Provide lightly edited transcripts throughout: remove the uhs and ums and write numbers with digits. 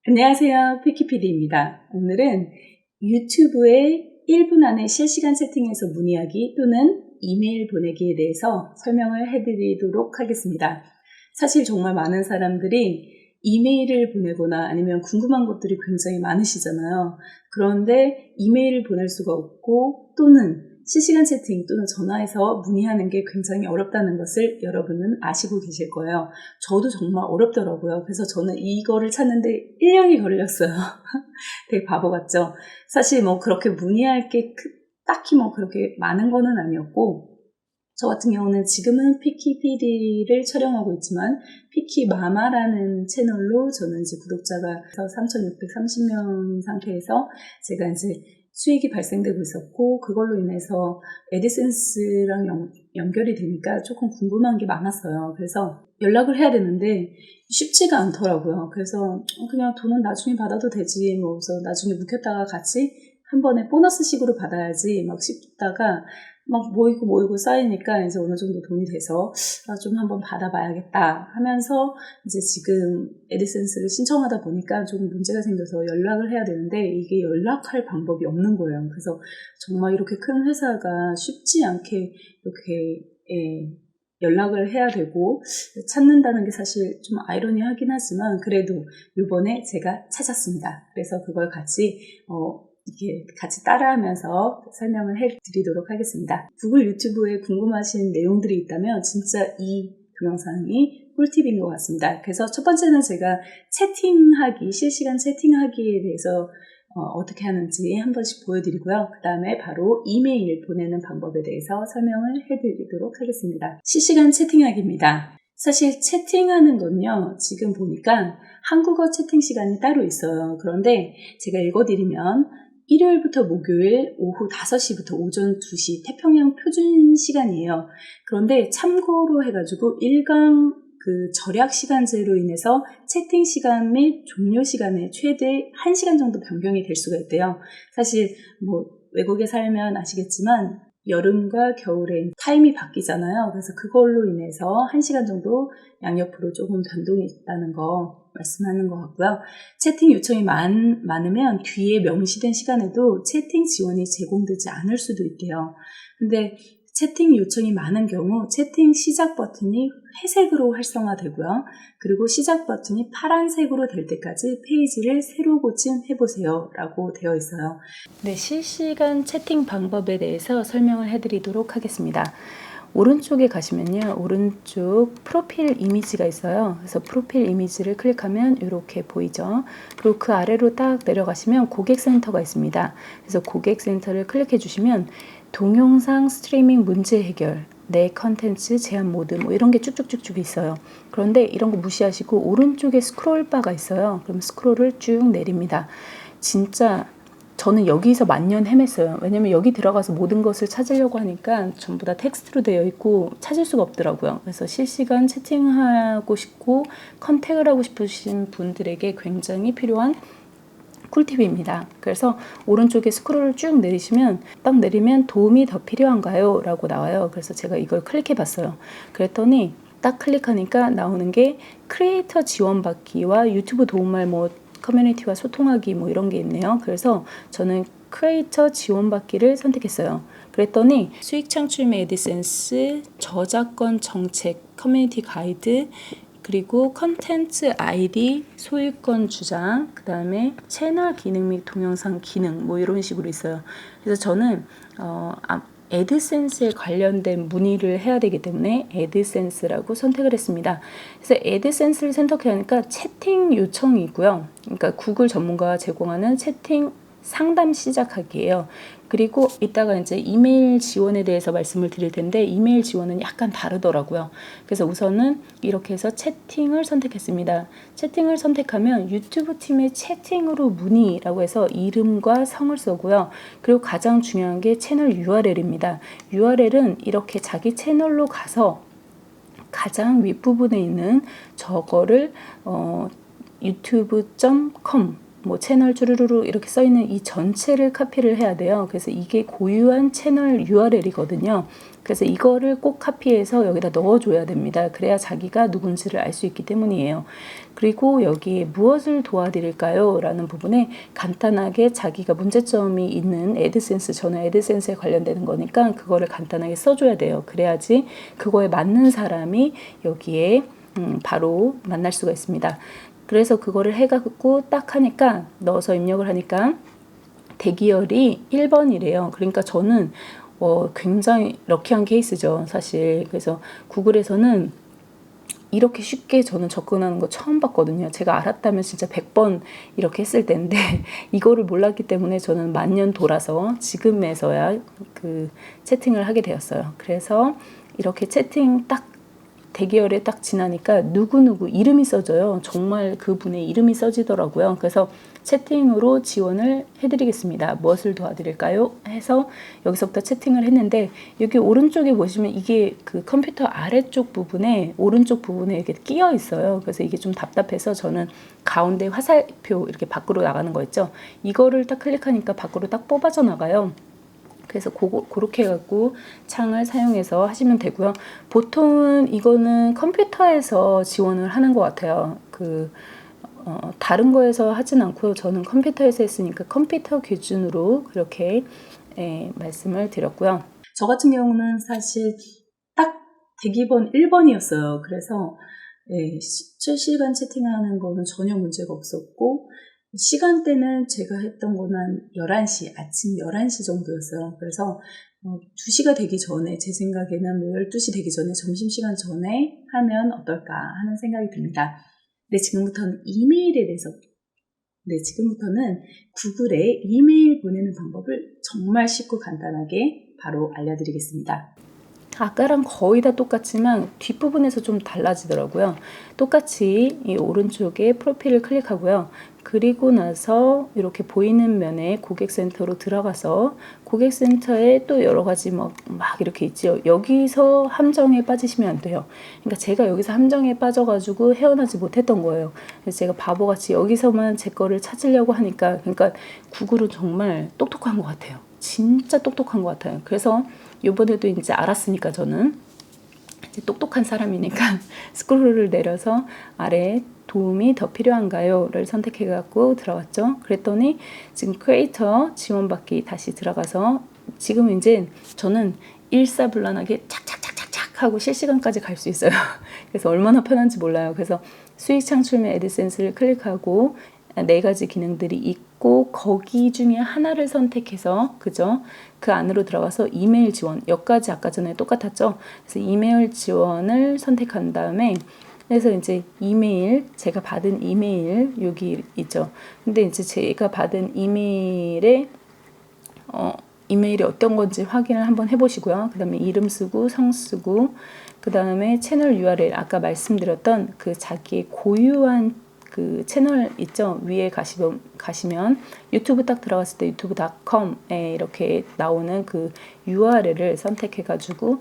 안녕하세요. 피키피디입니다. 오늘은 유튜브에 1분 안에 실시간 채팅에서 문의하기 또는 이메일 보내기에 대해서 설명을 해드리도록 하겠습니다. 사실 정말 많은 사람들이 이메일을 보내거나 아니면 궁금한 것들이 굉장히 많으시잖아요. 그런데 이메일을 보낼 수가 없고 또는 실시간 채팅 또는 전화해서 문의하는 게 굉장히 어렵다는 것을 여러분은 아시고 계실 거예요. 저도 정말 어렵더라고요. 그래서 저는 이거를 찾는데 1년이 걸렸어요. 되게 바보 같죠? 사실 그렇게 문의할 게 딱히 그렇게 많은 거는 아니었고, 저 같은 경우는 지금은 피키PD를 촬영하고 있지만 피키마마라는 채널로 저는 이제 구독자가 3,630명인 상태에서 제가 이제 수익이 발생되고 있었고, 그걸로 인해서 애드센스랑 연결이 되니까 조금 궁금한 게 많았어요. 그래서 연락을 해야 되는데 쉽지가 않더라고요. 그래서 그냥 돈은 나중에 받아도 되지, 그래서 나중에 묵혔다가 같이 한 번에 보너스식으로 받아야지 싶다가 모이고 쌓이니까 이제 어느 정도 돈이 돼서 좀 한번 받아봐야겠다 하면서 이제 지금 애드센스를 신청하다 보니까 조금 문제가 생겨서 연락을 해야 되는데 이게 연락할 방법이 없는 거예요. 그래서 정말 이렇게 큰 회사가 쉽지 않게 이렇게 연락을 해야 되고 찾는다는 게 사실 좀 아이러니하긴 하지만 그래도 이번에 제가 찾았습니다. 그래서 그걸 같이 이렇게 같이 따라하면서 설명을 해드리도록 하겠습니다. 구글 유튜브에 궁금하신 내용들이 있다면 진짜 이 동영상이 꿀팁인 것 같습니다. 그래서 첫 번째는 제가 실시간 채팅하기에 대해서 어떻게 하는지 한 번씩 보여드리고요. 그 다음에 바로 이메일 보내는 방법에 대해서 설명을 해드리도록 하겠습니다. 실시간 채팅하기입니다. 사실 채팅하는 건요, 지금 보니까 한국어 채팅 시간이 따로 있어요. 그런데 제가 읽어드리면 일요일부터 목요일 오후 5시부터 오전 2시 태평양 표준 시간이에요. 그런데 참고로 해가지고 일강 절약 시간제로 인해서 채팅 시간 및 종료 시간에 최대 1시간 정도 변경이 될 수가 있대요. 사실 외국에 살면 아시겠지만 여름과 겨울에 타임이 바뀌잖아요. 그래서 그걸로 인해서 1시간 정도 양옆으로 조금 변동이 있다는 거 말씀하는 것 같고요. 채팅 요청이 많으면 뒤에 명시된 시간에도 채팅 지원이 제공되지 않을 수도 있대요. 근데 채팅 요청이 많은 경우 채팅 시작 버튼이 회색으로 활성화되고요. 그리고 시작 버튼이 파란색으로 될 때까지 페이지를 새로 고침해보세요 라고 되어 있어요. 네, 실시간 채팅 방법에 대해서 설명을 해드리도록 하겠습니다. 오른쪽에 가시면요, 오른쪽 프로필 이미지가 있어요. 그래서 프로필 이미지를 클릭하면 이렇게 보이죠. 그리고 그 아래로 딱 내려가시면 고객센터가 있습니다. 그래서 고객센터를 클릭해 주시면 동영상 스트리밍 문제 해결, 내 컨텐츠 제한 모드 이런 게 쭉쭉쭉쭉 있어요. 그런데 이런 거 무시하시고 오른쪽에 스크롤바가 있어요. 그럼 스크롤을 쭉 내립니다. 진짜 저는 여기서 만년 헤맸어요. 왜냐면 여기 들어가서 모든 것을 찾으려고 하니까 전부 다 텍스트로 되어 있고 찾을 수가 없더라고요. 그래서 실시간 채팅하고 싶고 컨택을 하고 싶으신 분들에게 굉장히 필요한 꿀팁입니다. 그래서 오른쪽에 스크롤을 쭉 내리시면 딱 내리면 도움이 더 필요한가요? 라고 나와요. 그래서 제가 이걸 클릭해 봤어요. 그랬더니 딱 클릭하니까 나오는 게 크리에이터 지원받기와 유튜브 도움말 커뮤니티와 소통하기 이런 게 있네요. 그래서 저는 크리에이터 지원받기를 선택했어요. 그랬더니 수익 창출 및 애드센스, 저작권 정책, 커뮤니티 가이드, 그리고 컨텐츠 아이디, 소유권 주장, 그 다음에 채널 기능 및 동영상 기능 이런 식으로 있어요. 그래서 저는 애드센스에 관련된 문의를 해야 되기 때문에 애드센스라고 선택을 했습니다. 그래서 애드센스를 선택하니까 채팅 요청이 있고요. 그러니까 구글 전문가가 제공하는 채팅 상담 시작하기예요. 그리고 이따가 이제 이메일 지원에 대해서 말씀을 드릴 텐데 이메일 지원은 약간 다르더라고요. 그래서 우선은 이렇게 해서 채팅을 선택했습니다. 채팅을 선택하면 유튜브 팀의 채팅으로 문의라고 해서 이름과 성을 써고요. 그리고 가장 중요한 게 채널 URL입니다. URL은 이렇게 자기 채널로 가서 가장 윗부분에 있는 저거를 youtube.com 뭐 채널 쭈루루루 이렇게 써있는 이 전체를 카피를 해야 돼요. 그래서 이게 고유한 채널 URL이거든요. 그래서 이거를 꼭 카피해서 여기다 넣어줘야 됩니다. 그래야 자기가 누군지를 알 수 있기 때문이에요. 그리고 여기에 무엇을 도와드릴까요? 라는 부분에 간단하게 자기가 문제점이 있는 애드센스, 저는 애드센스에 관련되는 거니까 그거를 간단하게 써줘야 돼요. 그래야지 그거에 맞는 사람이 여기에 바로 만날 수가 있습니다. 그래서 그거를 해갖고 딱 하니까 넣어서 입력을 하니까 대기열이 1번이래요. 그러니까 저는 굉장히 럭키한 케이스죠, 사실. 그래서 구글에서는 이렇게 쉽게 저는 접근하는 거 처음 봤거든요. 제가 알았다면 진짜 100번 이렇게 했을 텐데 이거를 몰랐기 때문에 저는 만년 돌아서 지금에서야 그 채팅을 하게 되었어요. 그래서 이렇게 채팅 딱 대기열에 딱 지나니까 누구누구 이름이 써져요. 정말 그분의 이름이 써지더라고요. 그래서 채팅으로 지원을 해드리겠습니다. 무엇을 도와드릴까요? 해서 여기서부터 채팅을 했는데 여기 오른쪽에 보시면 이게 그 컴퓨터 아래쪽 부분에 오른쪽 부분에 이렇게 끼어 있어요. 그래서 이게 좀 답답해서 저는 가운데 화살표 이렇게 밖으로 나가는 거 있죠. 이거를 딱 클릭하니까 밖으로 딱 뽑아져 나가요. 그래서 그렇게 해갖고 창을 사용해서 하시면 되고요. 보통은 이거는 컴퓨터에서 지원을 하는 것 같아요. 다른 거에서 하진 않고요. 저는 컴퓨터에서 했으니까 컴퓨터 기준으로 그렇게 말씀을 드렸고요. 저 같은 경우는 사실 딱 대기번 1번이었어요. 그래서 실시간 채팅하는 거는 전혀 문제가 없었고 시간대는 제가 했던 거는 한 11시, 아침 11시 정도였어요. 그래서 2시가 되기 전에 제 생각에는 뭐 12시 되기 전에 점심시간 전에 하면 어떨까 하는 생각이 듭니다. 근데 지금부터는 이메일에 대해서 지금부터는 구글에 이메일 보내는 방법을 정말 쉽고 간단하게 바로 알려드리겠습니다. 아까랑 거의 다 똑같지만 뒷부분에서 좀 달라지더라고요. 똑같이 이 오른쪽에 프로필을 클릭하고요. 그리고 나서 이렇게 보이는 면에 고객센터로 들어가서 고객센터에 또 여러 가지 막 이렇게 있죠. 여기서 함정에 빠지시면 안 돼요. 그러니까 제가 여기서 함정에 빠져가지고 헤어나지 못했던 거예요. 그래서 제가 바보같이 여기서만 제 거를 찾으려고 하니까 그러니까 구글은 정말 똑똑한 것 같아요. 진짜 똑똑한 것 같아요. 그래서 이번에도 이제 알았으니까 저는 이제 똑똑한 사람이니까 스크롤을 내려서 아래 도움이 더 필요한가요?를 선택해 갖고 들어갔죠. 그랬더니 지금 크리에이터 지원받기 다시 들어가서 지금 이제 저는 일사불란하게 착착착착착 하고 실시간까지 갈 수 있어요. 그래서 얼마나 편한지 몰라요. 그래서 수익 창출 및 애드센스를 클릭하고 4가지 기능들이 있고 거기 중에 하나를 선택해서 그죠? 그 안으로 들어가서 이메일 지원 여기까지 아까 전에 똑같았죠? 그래서 이메일 지원을 선택한 다음에 그래서 이제 이메일 제가 받은 이메일 여기 있죠. 근데 이제 제가 받은 이메일에 이메일이 어떤 건지 확인을 한번 해보시고요. 그 다음에 이름 쓰고 성 쓰고 그 다음에 채널 URL 아까 말씀드렸던 그 자기의 고유한 그 채널 있죠. 위에 가시면 유튜브 딱 들어갔을 때 유튜브.com에 이렇게 나오는 그 URL을 선택해 가지고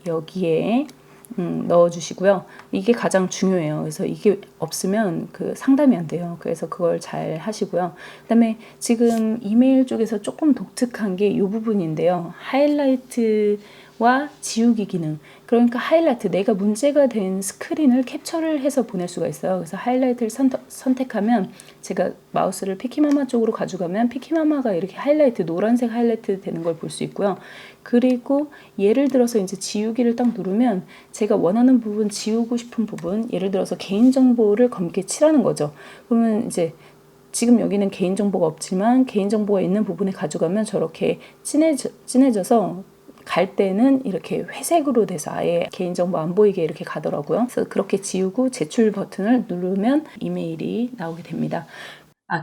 여기에 넣어주시고요. 이게 가장 중요해요. 그래서 이게 없으면 그 상담이 안 돼요. 그래서 그걸 잘 하시고요. 그 다음에 지금 이메일 쪽에서 조금 독특한 게 이 부분인데요. 하이라이트와 지우기 기능. 그러니까 하이라이트, 내가 문제가 된 스크린을 캡처를 해서 보낼 수가 있어요. 그래서 하이라이트를 선택하면 제가 마우스를 피키마마 쪽으로 가져가면 피키마마가 이렇게 하이라이트, 노란색 하이라이트 되는 걸 볼 수 있고요. 그리고 예를 들어서 이제 지우기를 딱 누르면 제가 원하는 부분, 지우고 싶은 부분, 예를 들어서 개인정보를 검게 칠하는 거죠. 그러면 이제 지금 여기는 개인정보가 없지만 개인정보가 있는 부분에 가져가면 저렇게 진해져서 갈 때는 이렇게 회색으로 돼서 아예 개인정보 안 보이게 이렇게 가더라고요. 그래서 그렇게 지우고 제출 버튼을 누르면 이메일이 나오게 됩니다.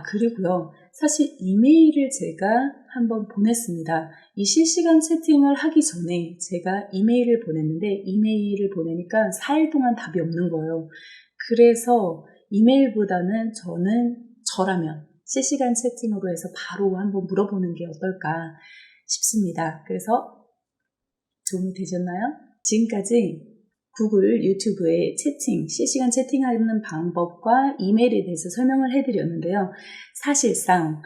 그리고요. 사실 이메일을 제가 한번 보냈습니다. 이 실시간 채팅을 하기 전에 제가 이메일을 보냈는데 이메일을 보내니까 4일 동안 답이 없는 거예요. 그래서 이메일보다는 저라면 실시간 채팅으로 해서 바로 한번 물어보는 게 어떨까 싶습니다. 그래서 도움이 되셨나요? 지금까지 구글, 유튜브의 채팅, 실시간 채팅하는 방법과 이메일에 대해서 설명을 해드렸는데요. 사실상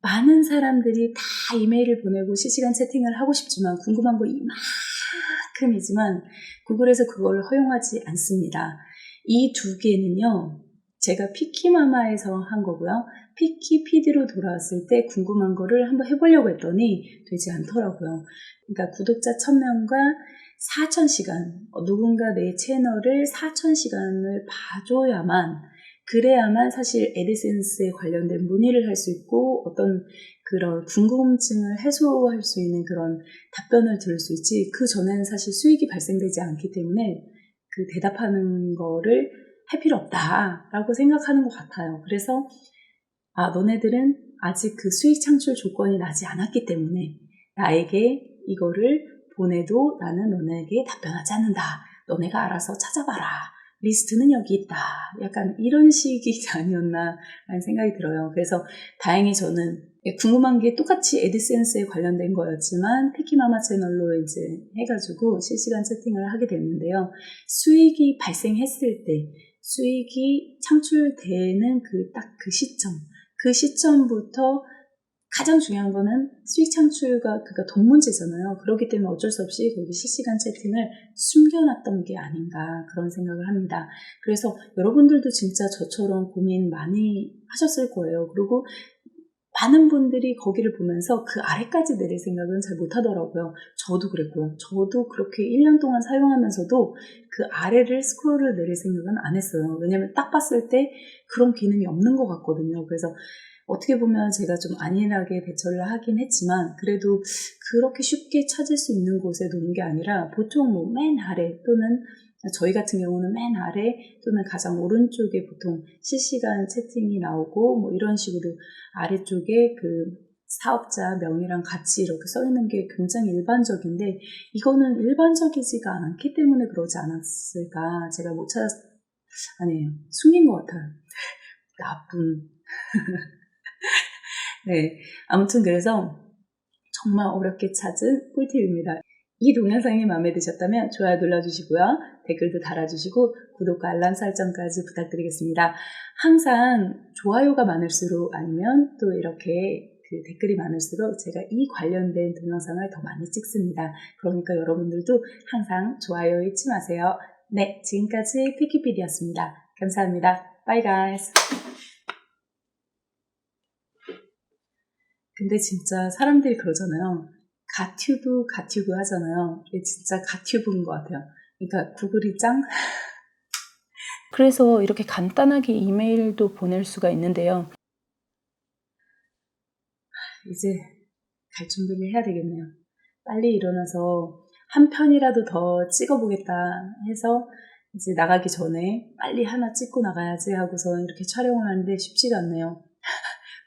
많은 사람들이 다 이메일을 보내고 실시간 채팅을 하고 싶지만 궁금한 거 이만큼이지만 구글에서 그걸 허용하지 않습니다. 이 두 개는요. 제가 피키마마에서 한 거고요. 피키PD로 돌아왔을 때 궁금한 거를 한번 해보려고 했더니 되지 않더라고요. 그러니까 구독자 1000명과 4000시간, 누군가 내 채널을 4000시간을 봐줘야만, 그래야만 사실 애드센스에 관련된 문의를 할 수 있고 어떤 그런 궁금증을 해소할 수 있는 그런 답변을 들을 수 있지, 그 전에는 사실 수익이 발생되지 않기 때문에 그 대답하는 거를 할 필요 없다라고 생각하는 것 같아요. 그래서 너네들은 아직 그 수익 창출 조건이 나지 않았기 때문에 나에게 이거를 보내도 나는 너네에게 답변하지 않는다. 너네가 알아서 찾아봐라. 리스트는 여기 있다. 약간 이런 식이 아니었나 라는 생각이 들어요. 그래서 다행히 저는 궁금한 게 똑같이 애드센스에 관련된 거였지만 피키마마 채널로 이제 해가지고 실시간 채팅을 하게 됐는데요. 수익이 발생했을 때, 수익이 창출되는 그 시점, 그 시점부터 가장 중요한 거는 수익 창출과 그가 돈 문제잖아요. 그렇기 때문에 어쩔 수 없이 거기 실시간 채팅을 숨겨놨던 게 아닌가 그런 생각을 합니다. 그래서 여러분들도 진짜 저처럼 고민 많이 하셨을 거예요. 그리고 많은 분들이 거기를 보면서 그 아래까지 내릴 생각은 잘 못하더라고요. 저도 그랬고요. 저도 그렇게 1년 동안 사용하면서도 그 아래를 스크롤을 내릴 생각은 안 했어요. 왜냐면 딱 봤을 때 그런 기능이 없는 것 같거든요. 그래서 어떻게 보면 제가 좀 안일하게 대처를 하긴 했지만 그래도 그렇게 쉽게 찾을 수 있는 곳에 놓은 게 아니라 보통 뭐 맨 아래 또는 저희 같은 경우는 맨 아래 또는 가장 오른쪽에 보통 실시간 채팅이 나오고 뭐 이런 식으로 아래쪽에 그 사업자 명이랑 같이 이렇게 써 있는 게 굉장히 일반적인데 이거는 일반적이지가 않기 때문에 그러지 않았을까. 제가 못 아니에요. 숨긴 것 같아요. 나쁜. 네. 아무튼 그래서 정말 어렵게 찾은 꿀팁입니다. 이 동영상이 마음에 드셨다면 좋아요 눌러주시고요. 댓글도 달아주시고 구독과 알람 설정까지 부탁드리겠습니다. 항상 좋아요가 많을수록 아니면 또 이렇게 그 댓글이 많을수록 제가 이 관련된 동영상을 더 많이 찍습니다. 그러니까 여러분들도 항상 좋아요 잊지 마세요. 네, 지금까지 피키PD였습니다. 감사합니다. Bye guys. 근데 진짜 사람들이 그러잖아요. 가튜브 하잖아요. 이게 진짜 가튜브인 것 같아요. 그러니까 구글이 짱? 그래서 이렇게 간단하게 이메일도 보낼 수가 있는데요. 이제 갈 준비를 해야 되겠네요. 빨리 일어나서 한 편이라도 더 찍어보겠다 해서 이제 나가기 전에 빨리 하나 찍고 나가야지 하고서 이렇게 촬영을 하는데 쉽지가 않네요.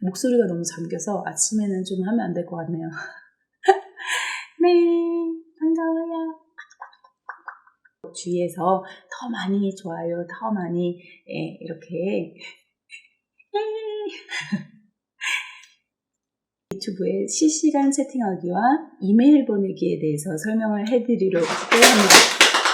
목소리가 너무 잠겨서 아침에는 좀 하면 안 될 것 같네요. 네, 반가워요. 주위에서 더 많이 좋아요, 더 많이 이렇게 유튜브에 실시간 채팅하기와 이메일 보내기에 대해서 설명을 해드리려고 합니다.